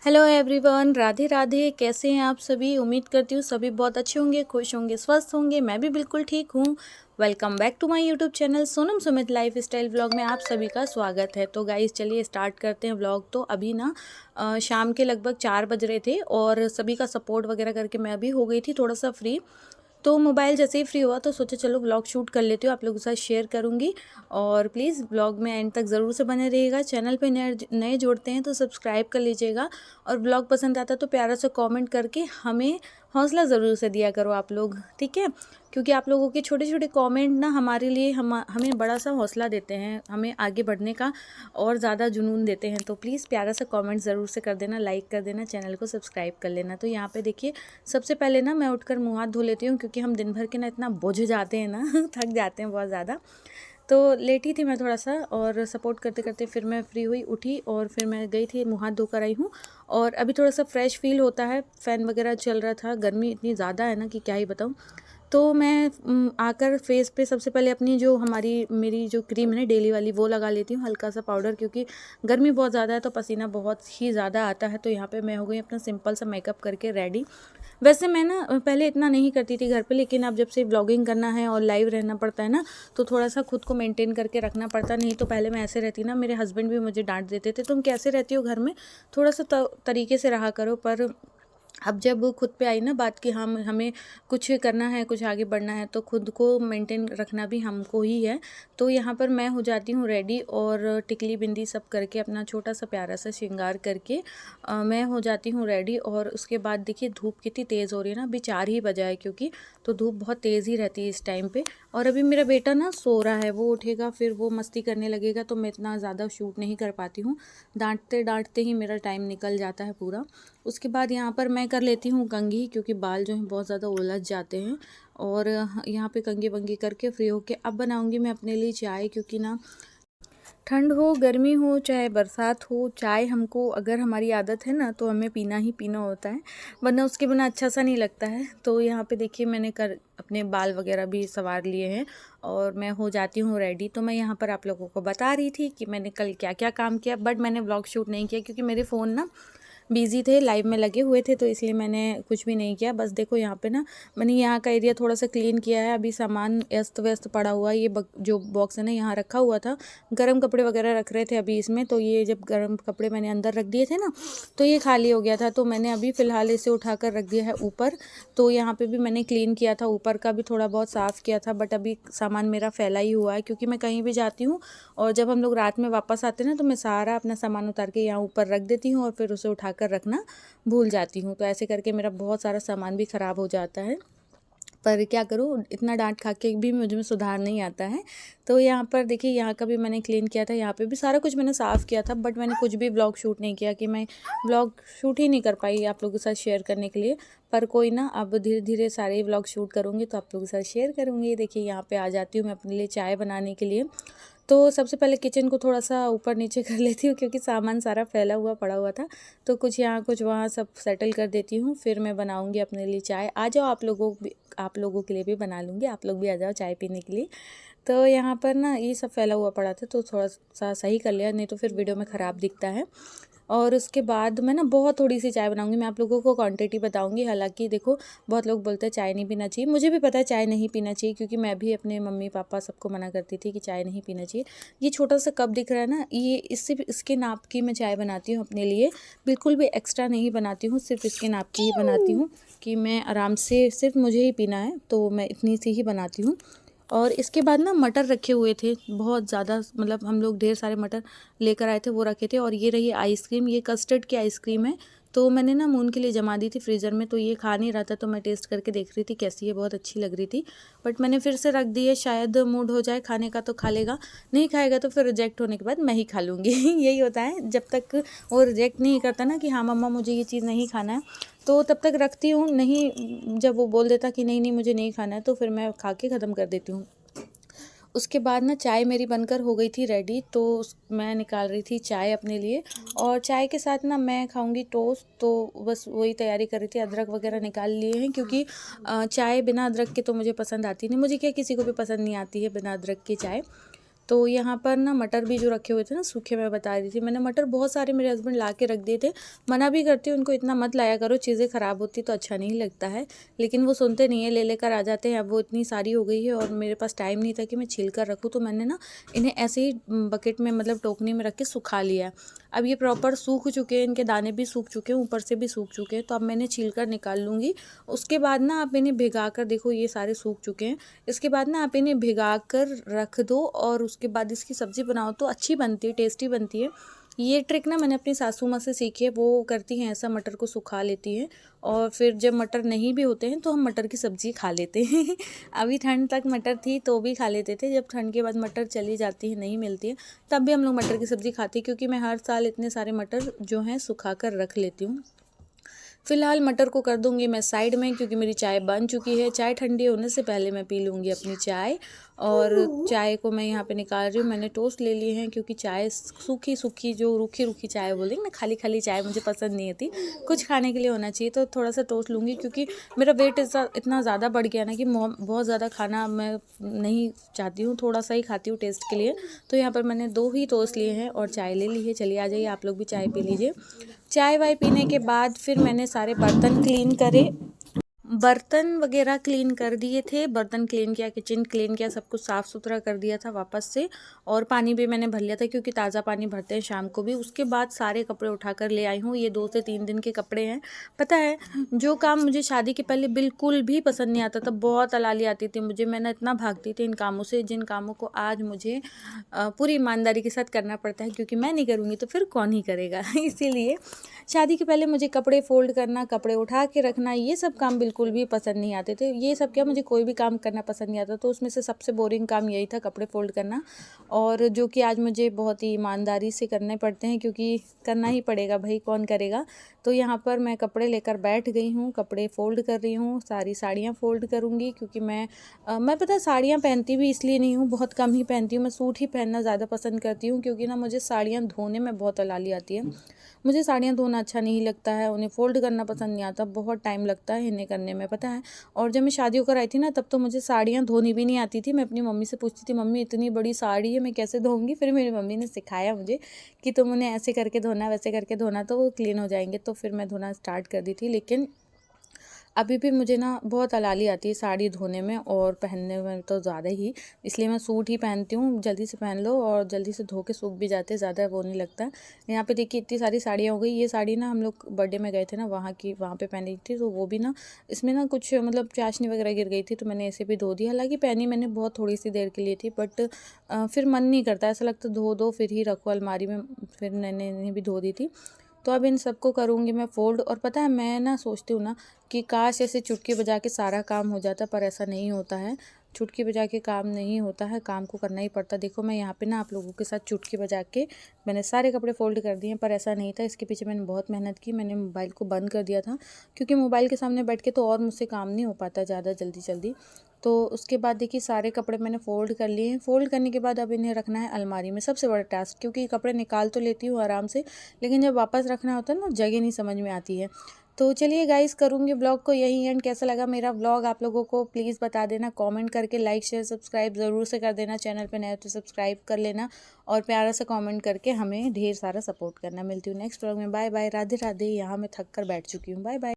Hello everyone, Radhe Radhe. कैसे हैं आप सभी? उम्मीद करती हूँ सभी बहुत अच्छे होंगे, खुश होंगे, स्वस्थ होंगे। मैं भी बिल्कुल ठीक हूँ। Welcome back to my YouTube channel Sonam Sumit lifestyle vlog में आप सभी का स्वागत है। तो गाइस चलिए स्टार्ट करते हैं व्लॉग। तो अभी ना शाम के लगभग 4 बज रहे थे और सभी का सपोर्ट वगैरह करके मैं अभी हो गई थी थोड़ा सा फ्री। तो मोबाइल जैसे ही फ्री हुआ तो सोचा चलो व्लॉग शूट कर लेती हूँ, आप लोगों के साथ शेयर करूँगी। और प्लीज़ व्लॉग में एंड तक ज़रूर से बने रहिएगा। चैनल पे नए नए जुड़ते हैं तो सब्सक्राइब कर लीजिएगा और व्लॉग पसंद आता है तो प्यारा सा कमेंट करके हमें हौसला ज़रूर से दिया करो आप लोग, ठीक है? क्योंकि आप लोगों के छोटे छोटे कमेंट ना हमारे लिए हमें बड़ा सा हौसला देते हैं, हमें आगे बढ़ने का और ज़्यादा जुनून देते हैं। तो प्लीज़ प्यारा सा कमेंट ज़रूर से कर देना, लाइक कर देना, चैनल को सब्सक्राइब कर लेना। तो यहाँ पे देखिए सबसे पहले ना मैं उठकर मुँह हाथ धो लेती हूँ क्योंकि हम दिन भर के ना इतना बुझ जाते हैं ना थक जाते हैं बहुत ज़्यादा। तो लेटी थी मैं थोड़ा सा और सपोर्ट करते करते फिर मैं फ्री हुई, उठी और फिर मैं गई थी मुँह हाथ धोकर आई हूँ। और अभी थोड़ा सा फ्रेश फील होता है, फ़ैन वगैरह चल रहा था, गर्मी इतनी ज़्यादा है ना कि क्या ही बताऊँ। तो मैं आकर फेस पे सबसे पहले अपनी जो मेरी जो क्रीम है ना डेली वाली वो लगा लेती हूँ, हल्का सा पाउडर, क्योंकि गर्मी बहुत ज़्यादा है तो पसीना बहुत ही ज़्यादा आता है। तो यहाँ पे मैं हो गई अपना सिंपल सा मेकअप करके रेडी। वैसे मैं ना पहले इतना नहीं करती थी घर पे, लेकिन अब जब से व्लॉगिंग करना है और लाइव रहना पड़ता है ना तो थोड़ा सा खुद को मेंटेन करके रखना पड़ता। नहीं तो पहले मैं ऐसे रहती ना, मेरे हस्बैंड भी मुझे डांट देते थे, तुम कैसे रहती हो घर में, थोड़ा सा तरीके से रहा करो। पर अब जब खुद पे आई ना बात कि हम हमें कुछ करना है, कुछ आगे बढ़ना है तो खुद को मेंटेन रखना भी हमको ही है। तो यहाँ पर मैं हो जाती हूँ रेडी और टिकली बिंदी सब करके अपना छोटा सा प्यारा सा श्रृंगार करके मैं हो जाती हूँ रेडी। और उसके बाद देखिए धूप कितनी तेज़ हो रही है ना, अभी 4 ही बजा है क्योंकि, तो धूप बहुत तेज़ ही रहती है इस टाइम पे। और अभी मेरा बेटा ना सो रहा है, वो उठेगा फिर वो मस्ती करने लगेगा तो मैं इतना ज़्यादा शूट नहीं कर पाती हूँ। डांटते डांटते ही मेरा टाइम निकल जाता है पूरा। उसके बाद यहाँ पर मैं कर लेती हूँ कंघी, क्योंकि बाल जो हैं बहुत ज़्यादा उलझ जाते हैं। और यहाँ पे कंघी वंगी करके फ्री होके अब बनाऊँगी मैं अपने लिए चाय, क्योंकि ना ठंड हो, गर्मी हो, चाहे बरसात हो, चाय हमको अगर हमारी आदत है ना तो हमें पीना ही पीना होता है, वरना उसके बिना अच्छा सा नहीं लगता है। तो यहाँ पे देखिए मैंने कर अपने बाल वगैरह भी संवार लिए हैं और मैं हो जाती हूँ रेडी। तो मैं यहाँ पर आप लोगों को बता रही थी कि मैंने कल क्या क्या काम किया, बट मैंने व्लॉग शूट नहीं किया क्योंकि मेरे फ़ोन ना बिज़ी थे, लाइव में लगे हुए थे, तो इसलिए मैंने कुछ भी नहीं किया। बस देखो यहाँ पे ना मैंने यहाँ का एरिया थोड़ा सा क्लीन किया है। अभी सामान अस्त व्यस्त पड़ा हुआ है, ये जो बॉक्स है ना यहाँ रखा हुआ था, गर्म कपड़े वगैरह रख रहे थे अभी इसमें, तो ये जब गर्म कपड़े मैंने अंदर रख दिए थे ना तो ये खाली हो गया था, तो मैंने अभी फ़िलहाल इसे उठाकर रख दिया है ऊपर। तो यहाँ पे भी मैंने क्लीन किया था, ऊपर का भी थोड़ा बहुत साफ़ किया था, बट अभी सामान मेरा फैला ही हुआ है क्योंकि मैं कहीं भी जाती हूँ और जब हम लोग रात में वापस आते हैं ना तो मैं सारा अपना सामान उतार के यहाँ ऊपर रख देती हूँ और फिर उसे उठाकर रखना भूल जाती हूँ। तो ऐसे करके मेरा बहुत सारा सामान भी ख़राब हो जाता है, पर क्या करूँ, इतना डांट खा के भी मुझ में सुधार नहीं आता है। तो यहाँ पर देखिए यहाँ का भी मैंने क्लीन किया था, यहाँ पे भी सारा कुछ मैंने साफ़ किया था, बट मैंने कुछ भी व्लॉग शूट नहीं किया कि मैं व्लॉग शूट ही नहीं कर पाई आप लोगों के साथ शेयर करने के लिए। पर कोई ना, अब धीरे धीरे सारे व्लॉग शूट करूँगी तो आप लोगों के साथ शेयर करूँगी। देखिए यहाँ पे आ जाती हूँ मैं अपने लिए चाय बनाने के लिए। तो सबसे पहले किचन को थोड़ा सा ऊपर नीचे कर लेती हूँ क्योंकि सामान सारा फैला हुआ पड़ा हुआ था, तो कुछ यहाँ कुछ वहाँ सब सेटल कर देती हूँ। फिर मैं बनाऊँगी अपने लिए चाय। आ जाओ आप लोगों के लिए भी बना लूँगी, आप लोग भी आ जाओ चाय पीने के लिए। तो यहाँ पर ना ये सब फैला हुआ पड़ा था तो थोड़ा सा सही कर लिया, नहीं तो फिर वीडियो में ख़राब दिखता है। और उसके बाद मैं ना बहुत थोड़ी सी चाय बनाऊंगी, मैं आप लोगों को क्वांटिटी बताऊंगी। हालांकि देखो बहुत लोग बोलते हैं चाय नहीं पीना चाहिए, मुझे भी पता है चाय नहीं पीना चाहिए क्योंकि मैं भी अपने मम्मी पापा सबको मना करती थी कि चाय नहीं पीना चाहिए। ये छोटा सा कप दिख रहा है ना, ये इसके नाप की मैं चाय बनाती हूँ अपने लिए, बिल्कुल भी एक्स्ट्रा नहीं बनाती हूँ, सिर्फ इसके नाप की ही बनाती हूँ कि मैं आराम से सिर्फ मुझे ही पीना है, तो मैं इतनी सी ही बनाती हूँ। और इसके बाद ना मटर रखे हुए थे बहुत ज़्यादा, मतलब हम लोग ढेर सारे मटर लेकर आए थे, वो रखे थे। और ये रही आइसक्रीम, ये कस्टर्ड की आइसक्रीम है, तो मैंने ना मून के लिए जमा दी थी फ्रीज़र में, तो ये खा नहीं रहा था तो मैं टेस्ट करके देख रही थी कैसी है, बहुत अच्छी लग रही थी, बट मैंने फिर से रख दी है। शायद मूड हो जाए खाने का तो खा लेगा, नहीं खाएगा तो फिर रिजेक्ट होने के बाद मैं ही खा लूँगी यही होता है, जब तक वो रिजेक्ट नहीं करता ना कि हाँ मम्मा मुझे ये चीज़ नहीं खाना है तो तब तक रखती हूँ, नहीं जब वो बोल देता कि नहीं नहीं मुझे नहीं खाना है तो फिर मैं खा के ख़त्म कर देती हूँ। उसके बाद ना चाय मेरी बनकर हो गई थी रेडी, तो मैं निकाल रही थी चाय अपने लिए। और चाय के साथ ना मैं खाऊंगी टोस्ट, तो बस वही तैयारी कर रही थी। अदरक वगैरह निकाल लिए हैं क्योंकि चाय बिना अदरक के तो मुझे पसंद आती नहीं, मुझे क्या किसी को भी पसंद नहीं आती है बिना अदरक की चाय। तो यहाँ पर ना मटर भी जो रखे हुए थे ना सूखे, मैं बता रही थी, मैंने मटर बहुत सारे मेरे हस्बैंड ला के रख दिए थे। मना भी करती हूँ उनको, इतना मत लाया करो, चीज़ें ख़राब होती तो अच्छा नहीं लगता है, लेकिन वो सुनते नहीं है, ले लेकर आ जाते हैं। अब वो इतनी सारी हो गई है और मेरे पास टाइम नहीं था कि मैं छील कर रखूँ, तो मैंने ना इन्हें ऐसे ही बकेट में मतलब टोकनी में रख के सुखा लिया है। अब ये प्रॉपर सूख चुके हैं, इनके दाने भी सूख चुके हैं, ऊपर से भी सूख चुके हैं, तो अब मैं इन्हें छील कर निकाल लूँगी। उसके बाद ना आप इन्हें भिगा कर, देखो ये सारे सूख चुके हैं, इसके बाद ना आप इन्हें भिगा कर रख दो और उसके बाद इसकी सब्ज़ी बनाओ तो अच्छी बनती है, टेस्टी बनती है। ये ट्रिक ना मैंने अपनी सासू माँ से सीखी है, वो करती हैं ऐसा, मटर को सुखा लेती हैं और फिर जब मटर नहीं भी होते हैं तो हम मटर की सब्ज़ी खा लेते हैं। अभी ठंड तक मटर थी तो भी खा लेते थे, जब ठंड के बाद मटर चली जाती है, नहीं मिलती है, तब भी हम लोग मटर की सब्ज़ी खाते हैं, क्योंकि मैं हर साल इतने सारे मटर जो हैं सुखा कर रख लेती हूँ। फ़िलहाल मटर को कर दूँगी मैं साइड में, क्योंकि मेरी चाय बन चुकी है। चाय ठंडी होने से पहले मैं पी लूँगी अपनी चाय, और चाय को मैं यहाँ पे निकाल रही हूँ। मैंने टोस्ट ले लिए हैं, क्योंकि चाय सूखी-सूखी, जो रूखी-रूखी चाय बोलेंगे ना, खाली-खाली चाय मुझे पसंद नहीं आती। कुछ खाने के लिए होना चाहिए, तो थोड़ा-सा टोस्ट लूँगी, क्योंकि मेरा वेट इतना ज़्यादा बढ़ गया ना कि बहुत ज़्यादा खाना मैं नहीं चाहती हूँ, थोड़ा-सा ही खाती हूँ टेस्ट के लिए। तो यहाँ पर मैंने 2 ही टोस्ट लिए हैं और चाय ले ली है। चलिए आ जाइए, आप लोग भी चाय पी लीजिए। चाय वाय पीने के बाद फिर मैंने सारे बर्तन क्लीन करे, बर्तन वगैरह क्लीन कर दिए थे, बर्तन क्लीन किया, किचन क्लीन किया, सब कुछ साफ़ सुथरा कर दिया था वापस से, और पानी भी मैंने भर लिया था, क्योंकि ताज़ा पानी भरते हैं शाम को भी। उसके बाद सारे कपड़े उठाकर ले आई हूँ, ये 2 से 3 दिन के कपड़े हैं। पता है, जो काम मुझे शादी के पहले बिल्कुल भी पसंद नहीं आता था, बहुत अलाली आती थी मुझे, मैं ना इतना भागती थी इन कामों से, जिन कामों को आज मुझे पूरी ईमानदारी के साथ करना पड़ता है, क्योंकि मैं नहीं करूँगी तो फिर कौन ही करेगा। इसीलिए शादी के पहले मुझे कपड़े फ़ोल्ड करना, कपड़े उठा के रखना, ये सब काम बिल्कुल भी पसंद नहीं आते थे। ये सब क्या, मुझे कोई भी काम करना पसंद नहीं आता, तो उसमें से सबसे बोरिंग काम यही था, कपड़े फ़ोल्ड करना, और जो कि आज मुझे बहुत ही ईमानदारी से करने पड़ते हैं, क्योंकि करना ही पड़ेगा भाई, कौन करेगा। तो यहाँ पर मैं कपड़े लेकर बैठ गई हूँ, कपड़े फ़ोल्ड कर रही हूँ, सारी साड़ियाँ फ़ोल्ड करूँगी, क्योंकि मैं पता है साड़ियाँ पहनती भी इसलिए नहीं हूँ, बहुत कम ही पहनती हूँ, मैं सूट ही पहनना ज़्यादा पसंद करती हूँ, क्योंकि ना मुझे साड़ियाँ धोने में बहुत अलाली आती है। मुझे साड़ियाँ धोना अच्छा नहीं लगता है, उन्हें फ़ोल्ड करना पसंद नहीं आता, बहुत टाइम लगता है इन्हें करने में, पता है। और जब मैं शादी होकर आई थी ना, तब तो मुझे साड़ियाँ धोनी भी नहीं आती थी। मैं अपनी मम्मी से पूछती थी, मम्मी इतनी बड़ी साड़ी है, मैं कैसे धोऊँगी? फिर मेरी मम्मी ने सिखाया मुझे कि तुम उन्हें ऐसे करके धोना, वैसे करके धोना, तो वो क्लीन हो जाएंगे। तो फिर मैं धोना स्टार्ट कर दी थी, लेकिन अभी भी मुझे ना बहुत अलाली आती है साड़ी धोने में और पहनने में तो ज़्यादा ही, इसलिए मैं सूट ही पहनती हूँ, जल्दी से पहन लो और जल्दी से धो के सूख भी जाते हैं, ज़्यादा वो नहीं लगता है। यहाँ पे देखिए इतनी सारी साड़ियाँ हो गई, ये साड़ी ना हम लोग बर्थडे में गए थे ना, वहाँ पे पहनी थी, तो वो भी ना इसमें ना कुछ मतलब चाशनी वगैरह गिर गई थी, तो मैंने ऐसे भी धो दी। हालाँकि पहनी मैंने बहुत थोड़ी सी देर के लिए थी, बट फिर मन नहीं करता, ऐसा लगता धो दो फिर ही रखो अलमारी में, फिर मैंने इन्हें भी धो दी थी। तो अब इन सबको करूँगी मैं फ़ोल्ड, और पता है मैं ना सोचती हूँ ना कि काश ऐसे चुटकी बजा के सारा काम हो जाता, पर ऐसा नहीं होता है। चुटकी बजा के काम नहीं होता है, काम को करना ही पड़ता है। देखो मैं यहाँ पे ना आप लोगों के साथ चुटकी बजा के मैंने सारे कपड़े फ़ोल्ड कर दिए, पर ऐसा नहीं था। इसके पीछे मैंने बहुत मेहनत की, मैंने मोबाइल को बंद कर दिया था, क्योंकि मोबाइल के सामने बैठ के तो और मुझसे काम नहीं हो पाता ज़्यादा जल्दी-जल्दी। तो उसके बाद देखिए सारे कपड़े मैंने फ़ोल्ड कर लिए हैं। फ़ोल्ड करने के बाद अब इन्हें रखना है अलमारी में, सबसे बड़ा टास्क, क्योंकि कपड़े निकाल तो लेती हूँ आराम से, लेकिन जब वापस रखना होता है ना, जगह नहीं समझ में आती है। तो चलिए गाइस, करूँगी ब्लॉग को यहीं एंड। कैसा लगा मेरा ब्लॉग आप लोगों को प्लीज़ बता देना, कमेंट करके, लाइक शेयर सब्सक्राइब ज़रूर से कर देना, चैनल पे नए हो तो सब्सक्राइब कर लेना, और प्यारा सा कमेंट करके हमें ढेर सारा सपोर्ट करना। मिलती हूँ नेक्स्ट ब्लॉग में, बाय बाय, राधे राधे। यहाँ मैं थक कर बैठ चुकी हूँ, बाय बाय।